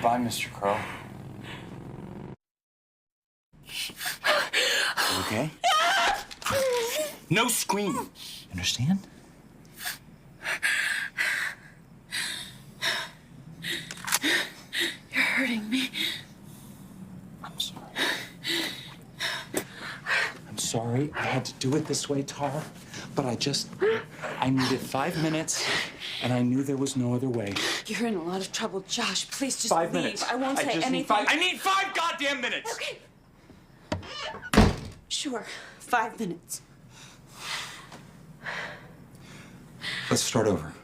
Bye, Mr. Crow. You okay? No screaming. Understand? You're hurting me. I'm sorry. I'm sorry I had to do it this way, Tar. But I needed 5 minutes, and I knew there was no other way. You're in a lot of trouble, Josh. Please just 5 leave. minutes. I won't say anything. I need 5 goddamn minutes! Okay. Sure, 5 minutes. Let's start over.